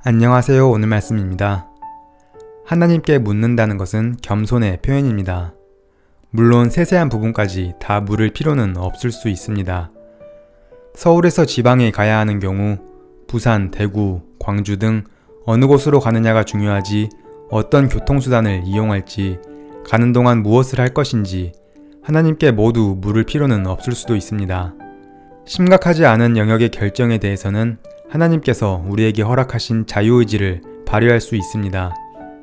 안녕하세요. 오늘 말씀입니다. 하나님께 묻는다는 것은 겸손의 표현입니다. 물론 세세한 부분까지 다 물을 필요는 없을 수 있습니다. 서울에서 지방에 가야 하는 경우 부산, 대구, 광주 등 어느 곳으로 가느냐가 중요하지 어떤 교통수단을 이용할지, 가는 동안 무엇을 할 것인지 하나님께 모두 물을 필요는 없을 수도 있습니다. 심각하지 않은 영역의 결정에 대해서는 하나님께서 우리에게 허락하신 자유의지를 발휘할 수 있습니다.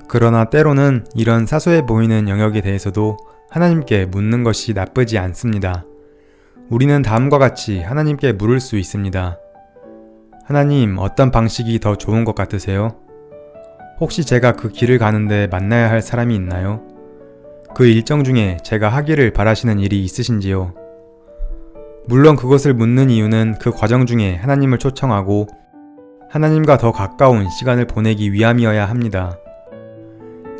그러나 때로는 이런 사소해 보이는 영역에 대해서도 하나님께 묻는 것이 나쁘지 않습니다. 우리는 다음과 같이 하나님께 물을 수 있습니다. 하나님, 어떤 방식이 더 좋은 것 같으세요? 혹시 제가 그 길을 가는데 만나야 할 사람이 있나요? 그 일정 중에 제가 하기를 바라시는 일이 있으신지요? 물론 그것을 묻는 이유는 그 과정 중에 하나님을 초청하고 하나님과 더 가까운 시간을 보내기 위함이어야 합니다.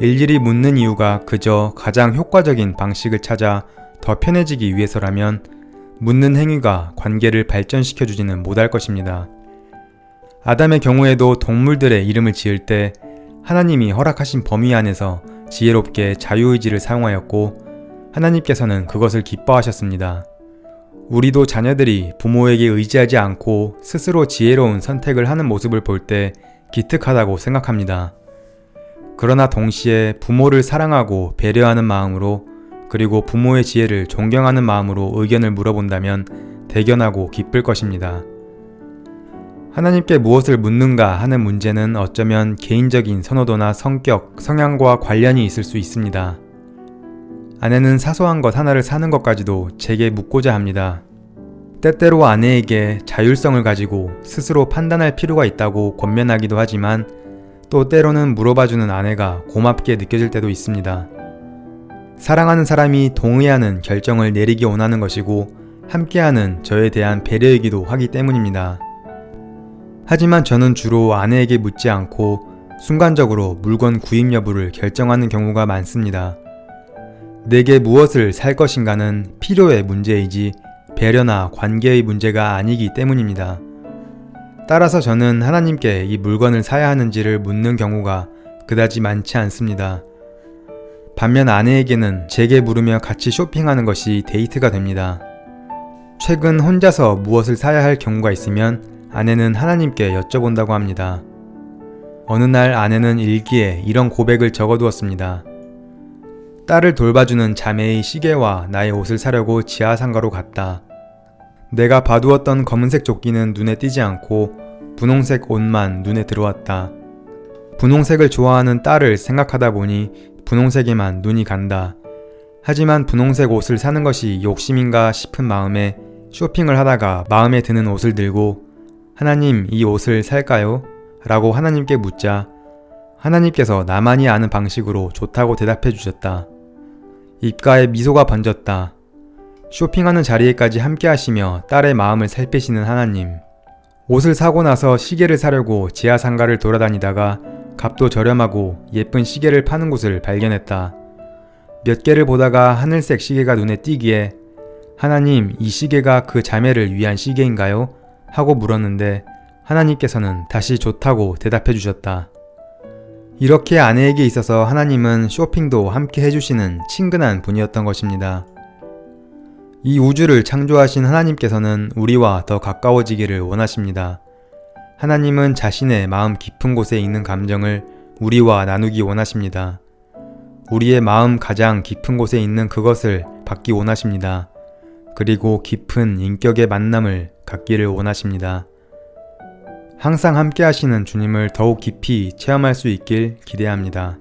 일일이 묻는 이유가 그저 가장 효과적인 방식을 찾아 더 편해지기 위해서라면 묻는 행위가 관계를 발전시켜주지는 못할 것입니다. 아담의 경우에도 동물들의 이름을 지을 때 하나님이 허락하신 범위 안에서 지혜롭게 자유의지를 사용하였고 하나님께서는 그것을 기뻐하셨습니다. 우리도 자녀들이 부모에게 의지하지 않고 스스로 지혜로운 선택을 하는 모습을 볼 때 기특하다고 생각합니다. 그러나 동시에 부모를 사랑하고 배려하는 마음으로, 그리고 부모의 지혜를 존경하는 마음으로 의견을 물어본다면 대견하고 기쁠 것입니다. 하나님께 무엇을 묻는가 하는 문제는 어쩌면 개인적인 선호도나 성격, 성향과 관련이 있을 수 있습니다. 아내는 사소한 것 하나를 사는 것까지도 제게 묻고자 합니다. 때때로 아내에게 자율성을 가지고 스스로 판단할 필요가 있다고 권면하기도 하지만 또 때로는 물어봐주는 아내가 고맙게 느껴질 때도 있습니다. 사랑하는 사람이 동의하는 결정을 내리기 원하는 것이고 함께하는 저에 대한 배려이기도 하기 때문입니다. 하지만 저는 주로 아내에게 묻지 않고 순간적으로 물건 구입 여부를 결정하는 경우가 많습니다. 내게 무엇을 살 것인가는 필요의 문제이지 배려나 관계의 문제가 아니기 때문입니다. 따라서 저는 하나님께 이 물건을 사야 하는지를 묻는 경우가 그다지 많지 않습니다. 반면 아내에게는 제게 물으며 같이 쇼핑하는 것이 데이트가 됩니다. 최근 혼자서 무엇을 사야 할 경우가 있으면 아내는 하나님께 여쭤본다고 합니다. 어느 날 아내는 일기에 이런 고백을 적어두었습니다. 딸을 돌봐주는 자매의 시계와 나의 옷을 사려고 지하상가로 갔다. 내가 봐두었던 검은색 조끼는 눈에 띄지 않고 분홍색 옷만 눈에 들어왔다. 분홍색을 좋아하는 딸을 생각하다 보니 분홍색에만 눈이 간다. 하지만 분홍색 옷을 사는 것이 욕심인가 싶은 마음에 쇼핑을 하다가 마음에 드는 옷을 들고 하나님, 이 옷을 살까요? 라고 하나님께 묻자 하나님께서 나만이 아는 방식으로 좋다고 대답해 주셨다. 입가에 미소가 번졌다. 쇼핑하는 자리에까지 함께 하시며 딸의 마음을 살피시는 하나님. 옷을 사고 나서 시계를 사려고 지하상가를 돌아다니다가 값도 저렴하고 예쁜 시계를 파는 곳을 발견했다. 몇 개를 보다가 하늘색 시계가 눈에 띄기에 하나님, 이 시계가 그 자매를 위한 시계인가요? 하고 물었는데 하나님께서는 다시 좋다고 대답해 주셨다. 이렇게 아내에게 있어서 하나님은 쇼핑도 함께 해주시는 친근한 분이었던 것입니다. 이 우주를 창조하신 하나님께서는 우리와 더 가까워지기를 원하십니다. 하나님은 자신의 마음 깊은 곳에 있는 감정을 우리와 나누기 원하십니다. 우리의 마음 가장 깊은 곳에 있는 그것을 받기 원하십니다. 그리고 깊은 인격의 만남을 갖기를 원하십니다. 항상 함께 하시는 주님을 더욱 깊이 체험할 수 있길 기대합니다.